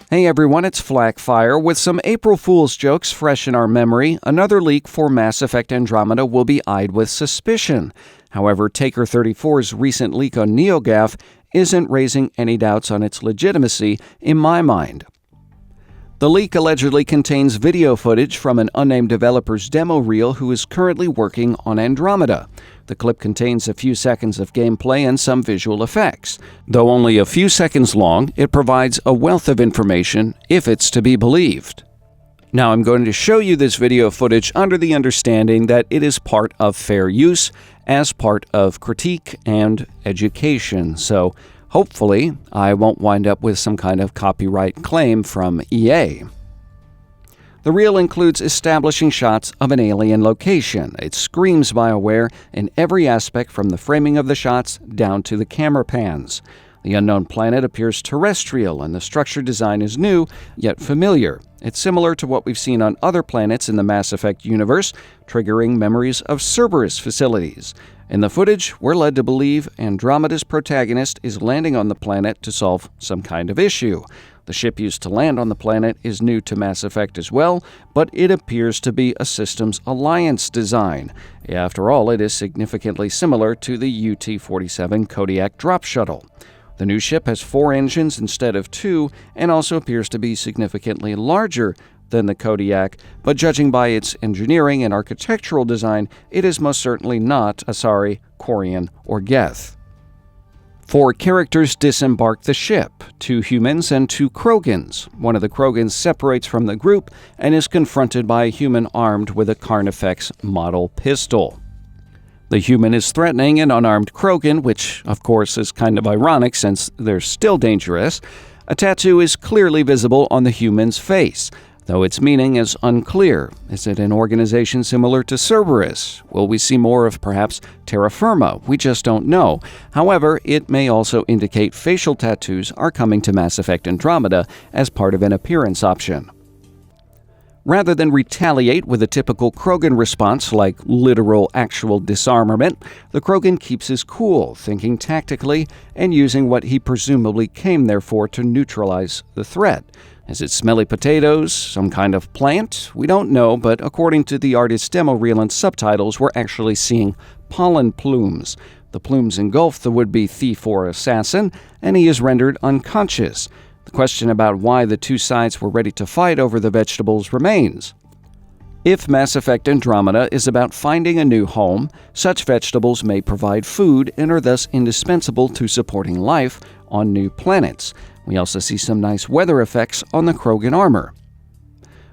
Hey everyone, it's Flackfire. With some April Fool's jokes fresh in our memory, another leak for Mass Effect Andromeda will be eyed with suspicion. However, Taker 34's recent leak on NeoGAF isn't raising any doubts on its legitimacy in my mind. The leak allegedly contains video footage from an unnamed developer's demo reel who is currently working on Andromeda. The clip contains a few seconds of gameplay and some visual effects. Though only a few seconds long, it provides a wealth of information if it's to be believed. Now I'm going to show you this video footage under the understanding that it is part of fair use as part of critique and education, so hopefully I won't wind up with some kind of copyright claim from EA. The reel includes establishing shots of an alien location. It screams BioWare in every aspect from the framing of the shots down to the camera pans. The unknown planet appears terrestrial and the structure design is new, yet familiar. It's similar to what we've seen on other planets in the Mass Effect universe, triggering memories of Cerberus facilities. In the footage, we're led to believe Andromeda's protagonist is landing on the planet to solve some kind of issue. The ship used to land on the planet is new to Mass Effect as well, but it appears to be a Systems Alliance design. After all, it is significantly similar to the UT-47 Kodiak drop shuttle. The new ship has 4 engines instead of 2, and also appears to be significantly larger than the Kodiak, but judging by its engineering and architectural design, it is most certainly not Asari, Quarian, or Geth. 4 characters disembark the ship, 2 humans and 2 Krogans. One of the Krogans separates from the group and is confronted by a human armed with a Carnifex model pistol. The human is threatening an unarmed Krogan, which of course is kind of ironic since they're still dangerous. A tattoo is clearly visible on the human's face, though its meaning is unclear. Is it an organization similar to Cerberus? Will we see more of perhaps Terra Firma? We just don't know. However, it may also indicate facial tattoos are coming to Mass Effect Andromeda as part of an appearance option. Rather than retaliate with a typical Krogan response like literal actual disarmament, the Krogan keeps his cool, thinking tactically and using what he presumably came there for to neutralize the threat. Is it smelly potatoes? Some kind of plant? We don't know, but according to the artist's demo reel and subtitles, we're actually seeing pollen plumes. The plumes engulf the would-be thief or assassin, and he is rendered unconscious. The question about why the 2 sides were ready to fight over the vegetables remains. If Mass Effect Andromeda is about finding a new home, such vegetables may provide food and are thus indispensable to supporting life on new planets. We also see some nice weather effects on the Krogan armor.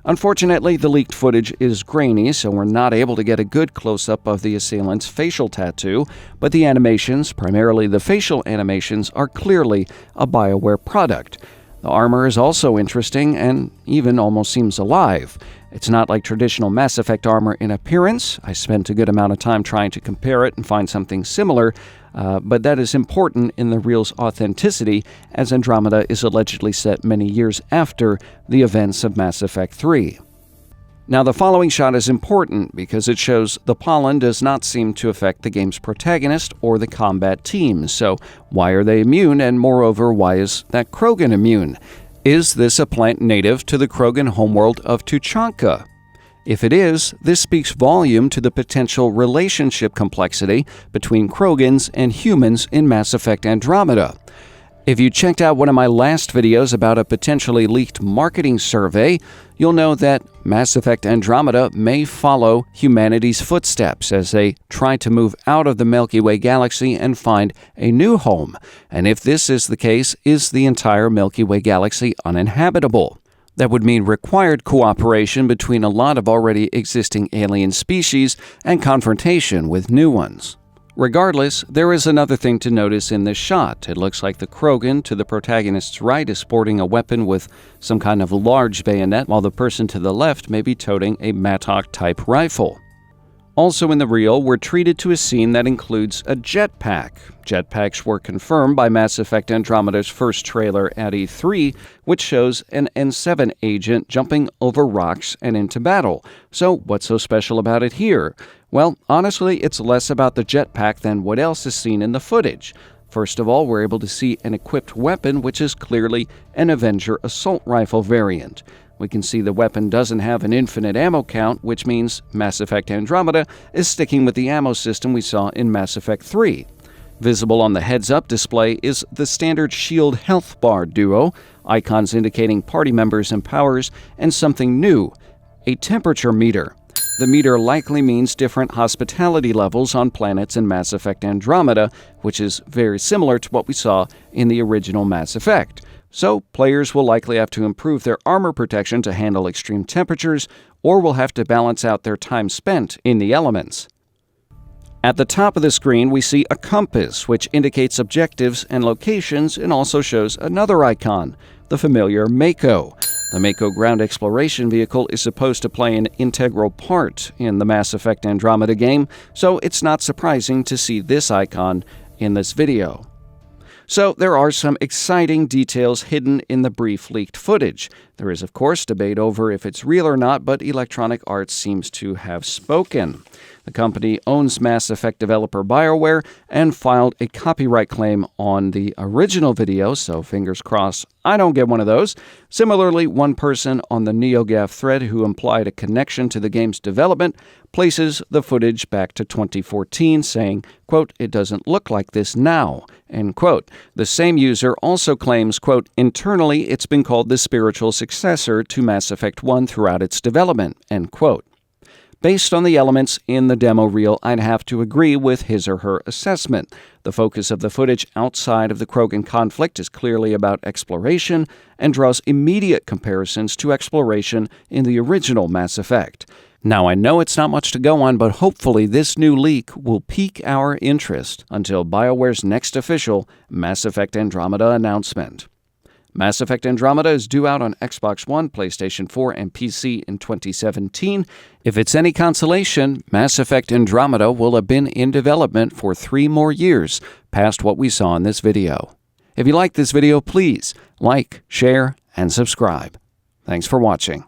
Unfortunately, the leaked footage is grainy, so we're not able to get a good close-up of the assailant's facial tattoo, but the animations, primarily the facial animations, are clearly a BioWare product. The armor is also interesting and even almost seems alive. It's not like traditional Mass Effect armor in appearance. I spent a good amount of time trying to compare it and find something similar, but that is important in the reel's authenticity, as Andromeda is allegedly set many years after the events of Mass Effect 3. Now, the following shot is important because it shows the pollen does not seem to affect the game's protagonist or the combat team. So why are they immune, and moreover, why is that Krogan immune? Is this a plant native to the Krogan homeworld of Tuchanka? If it is, this speaks volume to the potential relationship complexity between Krogans and humans in Mass Effect Andromeda. If you checked out one of my last videos about a potentially leaked marketing survey, you'll know that Mass Effect Andromeda may follow humanity's footsteps as they try to move out of the Milky Way galaxy and find a new home. And if this is the case, is the entire Milky Way galaxy uninhabitable? That would mean required cooperation between a lot of already existing alien species and confrontation with new ones. Regardless, there is another thing to notice in this shot. It looks like the Krogan to the protagonist's right is sporting a weapon with some kind of large bayonet, while the person to the left may be toting a Mattock-type rifle. Also in the reel, we're treated to a scene that includes a jetpack. Jetpacks were confirmed by Mass Effect Andromeda's first trailer at E3, which shows an N7 agent jumping over rocks and into battle. So what's so special about it here? Well, honestly, it's less about the jetpack than what else is seen in the footage. First of all, we're able to see an equipped weapon, which is clearly an Avenger assault rifle variant. We can see the weapon doesn't have an infinite ammo count, which means Mass Effect Andromeda is sticking with the ammo system we saw in Mass Effect 3. Visible on the heads-up display is the standard shield health bar duo, icons indicating party members and powers, and something new, a temperature meter. The meter likely means different hospitality levels on planets in Mass Effect Andromeda, which is very similar to what we saw in the original Mass Effect. So, players will likely have to improve their armor protection to handle extreme temperatures, or will have to balance out their time spent in the elements. At the top of the screen, we see a compass, which indicates objectives and locations, and also shows another icon, the familiar Mako. The Mako ground exploration vehicle is supposed to play an integral part in the Mass Effect Andromeda game, so it's not surprising to see this icon in this video. So there are some exciting details hidden in the brief leaked footage. There is, of course, debate over if it's real or not, but Electronic Arts seems to have spoken. The company owns Mass Effect developer BioWare and filed a copyright claim on the original video, so fingers crossed I don't get one of those. Similarly, one person on the NeoGAF thread who implied a connection to the game's development places the footage back to 2014, saying, quote, "It doesn't look like this now," end quote. The same user also claims, quote, "Internally, it's been called the spiritual successor to Mass Effect 1 throughout its development," end quote. Based on the elements in the demo reel, I'd have to agree with his or her assessment. The focus of the footage outside of the Krogan conflict is clearly about exploration and draws immediate comparisons to exploration in the original Mass Effect. Now, I know it's not much to go on, but hopefully this new leak will pique our interest until BioWare's next official Mass Effect Andromeda announcement. Mass Effect Andromeda is due out on Xbox One, PlayStation 4, and PC in 2017. If it's any consolation, Mass Effect Andromeda will have been in development for 3 more years past what we saw in this video. If you like this video, please like, share, and subscribe. Thanks for watching.